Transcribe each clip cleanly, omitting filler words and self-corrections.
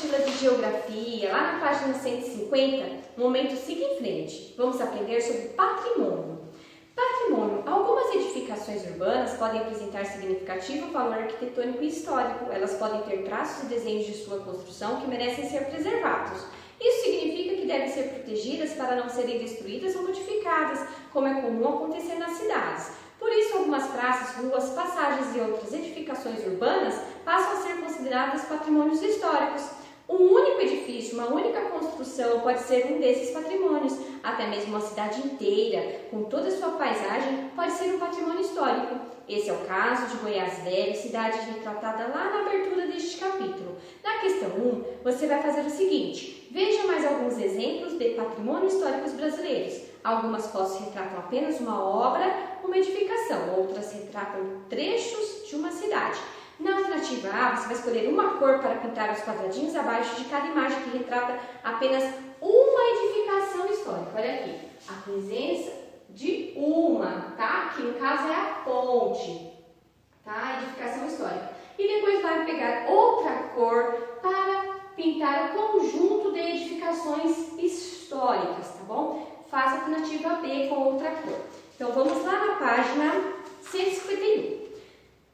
apostila de geografia, lá na página 150, o momento siga em frente. Vamos aprender sobre patrimônio. Patrimônio. Algumas edificações urbanas podem apresentar significativo valor arquitetônico e histórico. Elas podem ter traços e desenhos de sua construção que merecem ser preservados. Isso significa que devem ser protegidas para não serem destruídas ou modificadas, como é comum acontecer nas cidades. Por isso, algumas praças, ruas, passagens e outras edificações urbanas passam a ser consideradas patrimônios históricos. Um único edifício, uma única construção pode ser um desses patrimônios. Até mesmo uma cidade inteira, com toda a sua paisagem, pode ser um patrimônio histórico. Esse é o caso de Goiás Velho, cidade retratada lá na abertura deste capítulo. Na questão 1, você vai fazer o seguinte: veja mais alguns exemplos de patrimônios históricos brasileiros. Algumas fotos retratam apenas uma obra, uma edificação, outras retratam trechos de uma cidade. Na alternativa A, você vai escolher uma cor para pintar os quadradinhos abaixo de cada imagem que retrata apenas uma edificação histórica. Olha aqui, a presença de uma, tá? Que no caso é a ponte, tá? A edificação histórica. E depois vai pegar outra cor para pintar o conjunto de edificações históricas, tá bom? Faça a alternativa B com outra cor. Então vamos lá na página 151.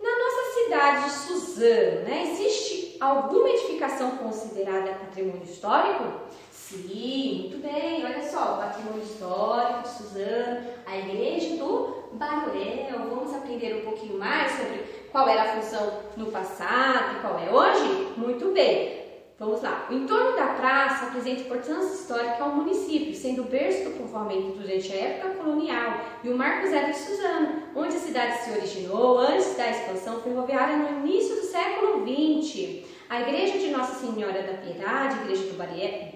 Na nossa cidade de Suzano, existe alguma edificação considerada patrimônio histórico? Sim, muito bem, olha só, o patrimônio histórico de Suzano, a igreja do Baruel. Vamos aprender um pouquinho mais sobre qual era a função no passado e qual é hoje? Muito bem. Vamos lá. O entorno da praça apresenta importância histórica ao município, sendo o berço do povoamento durante a época colonial e o marco zero de Suzano, onde a cidade se originou antes da expansão ferroviária no início do século XX. A igreja de Nossa Senhora da Piedade, igreja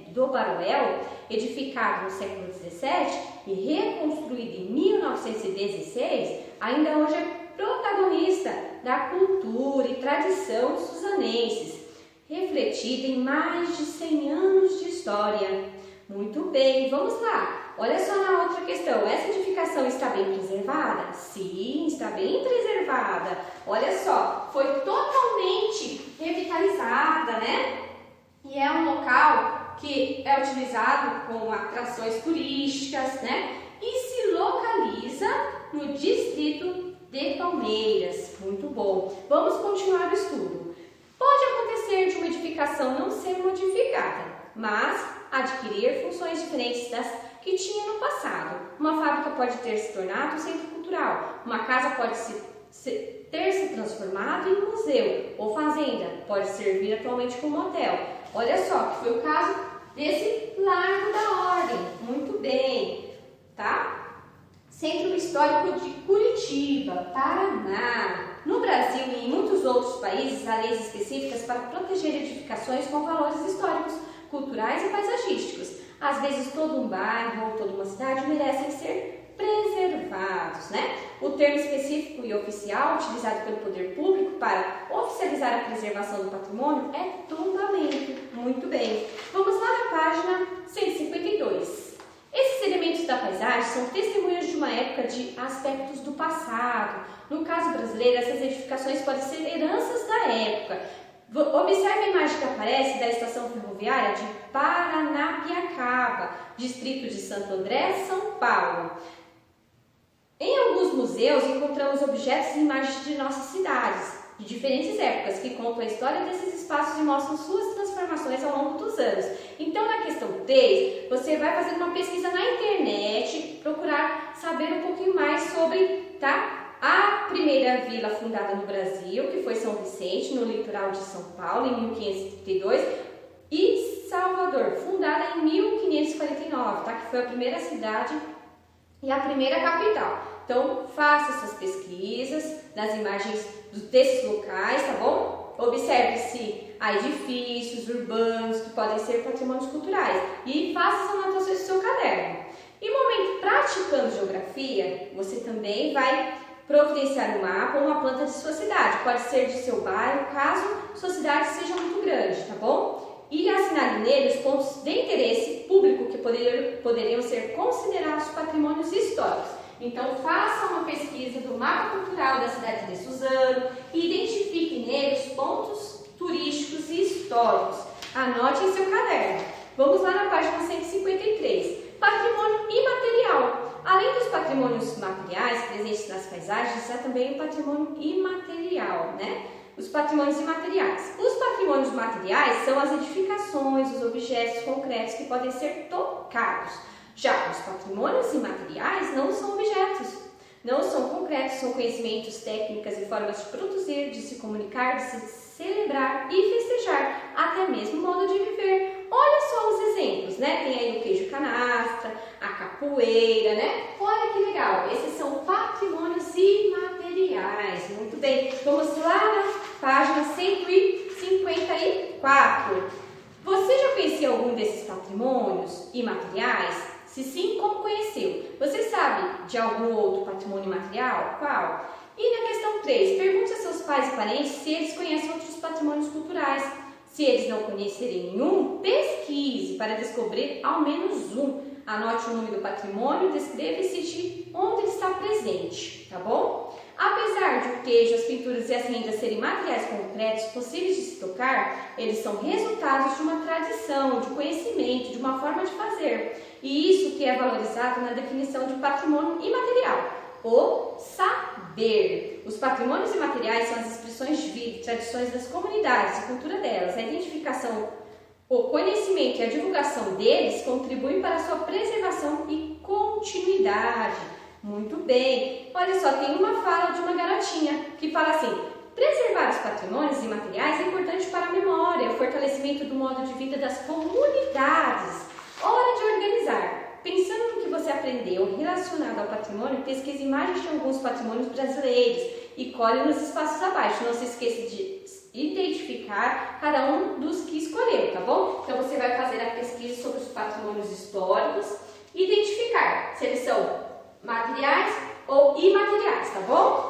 do Baruel, edificada no século XVII e reconstruída em 1916, ainda hoje é protagonista da cultura e tradição dos suzanenses, refletida em mais de 100 anos de história. Muito bem, vamos lá. Olha só na outra questão. Essa edificação está bem preservada? Sim, está bem preservada. Olha só, foi totalmente revitalizada, E é um local que é utilizado com atrações turísticas, E se localiza no distrito de Palmeiras. Muito bom. Vamos continuar o estudo. Pode acontecer de uma edificação não ser modificada, mas adquirir funções diferentes das que tinha no passado. Uma fábrica pode ter se tornado um centro cultural, uma casa pode ter se transformado em museu ou fazenda, pode servir atualmente como hotel. Olha só, que foi o caso desse Largo da Ordem. Muito bem, tá? Centro Histórico de Curitiba, Paraná. No Brasil e em muitos outros países, há leis específicas para proteger edificações com valores históricos, culturais e paisagísticos. Às vezes, todo um bairro ou toda uma cidade merecem ser preservados, O termo específico e oficial utilizado pelo poder público para oficializar a preservação do patrimônio é tombamento. Muito bem. Vamos lá na página 152. Esses elementos da paisagem são testemunhas de uma época de aspectos do passado. No caso brasileiro, essas edificações podem ser heranças da época. Observe a imagem que aparece da estação ferroviária de Paranapiacaba, distrito de Santo André, São Paulo. Em alguns museus encontramos objetos e imagens de nossas cidades, de diferentes épocas, que contam a história desses espaços e mostram suas transformações ao longo dos anos. Então, na questão 3, você vai fazer uma pesquisa na internet, procurar saber um pouquinho mais sobre, a primeira vila fundada no Brasil, que foi São Vicente, no litoral de São Paulo, em 1532, e Salvador, fundada em 1549, que foi a primeira cidade e a primeira capital. Então, faça essas pesquisas nas imagens desses locais, tá bom? Observe se há edifícios urbanos que podem ser patrimônios culturais e faça as anotações do seu caderno. E no momento praticando geografia, você também vai providenciar um mapa ou uma planta de sua cidade. Pode ser de seu bairro, caso sua cidade seja muito grande, tá bom? E assinale nele os pontos de interesse público que poderiam ser considerados patrimônios históricos. Então, faça uma pesquisa do mapa cultural da cidade de Suzano e identifique nele os pontos turísticos e históricos. Anote em seu caderno. Vamos lá na página 153. Patrimônio imaterial. Além dos patrimônios materiais presentes nas paisagens, há também o patrimônio imaterial, né? Os patrimônios imateriais. Os patrimônios materiais são as edificações, os objetos concretos que podem ser tocados. Já os patrimônios imateriais não são objetos, não são concretos, são conhecimentos, técnicas e formas de produzir, de se comunicar, de se celebrar e festejar, até mesmo modo de viver. Olha só os exemplos, né? Tem aí o queijo canastra, a capoeira, né? Olha que legal, esses são patrimônios imateriais. Muito bem, vamos lá na página 154. Você já conhecia algum desses patrimônios imateriais? Se sim, como conheceu? Você sabe de algum outro patrimônio imaterial? Qual? E na questão 3, pergunte a seus pais e parentes se eles conhecem outros patrimônios culturais. Se eles não conhecerem nenhum, pesquise para descobrir ao menos um. Anote o nome do patrimônio, descreva e cite onde ele está presente, tá bom? Apesar de o queijo, as pinturas e as rendas serem materiais concretos possíveis de se tocar, eles são resultados de uma tradição, de conhecimento, de uma forma de fazer. E isso que é valorizado na definição de patrimônio imaterial, o saber. Os patrimônios imateriais são as expressões de vida, tradições das comunidades e cultura delas. A identificação, o conhecimento e a divulgação deles contribuem para a sua preservação e continuidade. Muito bem. Olha só, tem uma fala de uma garotinha que fala assim: preservar os patrimônios imateriais é importante para a memória, o fortalecimento do modo de vida das comunidades. Hora de organizar. Pensando no que você aprendeu relacionado ao patrimônio, pesquise imagens de alguns patrimônios brasileiros e colhe nos espaços abaixo. Não se esqueça de identificar cada um dos que escolheu, tá bom? Então você vai fazer a pesquisa sobre os patrimônios históricos e identificar se eles são materiais ou imateriais, tá bom?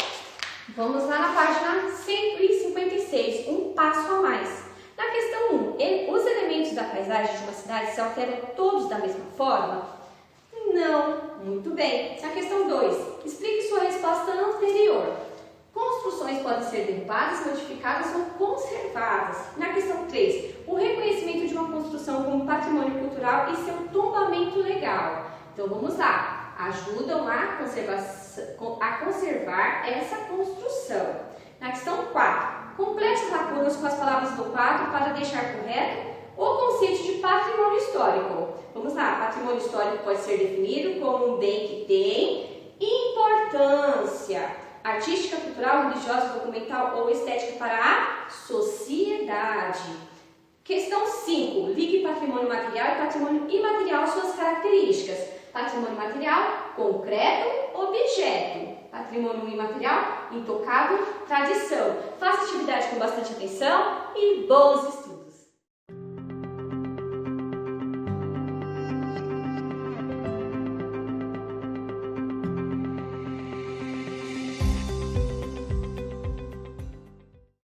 Vamos lá na página 156, um passo a mais. Na questão 1, os elementos da paisagem de uma cidade se alteram todos da mesma forma? Não. Muito bem. Na questão 2, explique sua resposta anterior. Construções podem ser derrubadas, modificadas ou conservadas. Na questão 3, o reconhecimento de uma construção como patrimônio cultural e seu tombamento legal. Então vamos lá. Ajudam a conservar essa construção. Na questão 4, complete as lacunas com as palavras do quadro para deixar correto o conceito de patrimônio histórico. Vamos lá, patrimônio histórico pode ser definido como um bem que tem importância artística, cultural, religiosa, documental ou estética para a sociedade. Questão 5, ligue patrimônio material e patrimônio imaterial suas características. Patrimônio material, concreto, objeto. Patrimônio imaterial, intocável, tradição. Faça atividade com bastante atenção e bons estudos.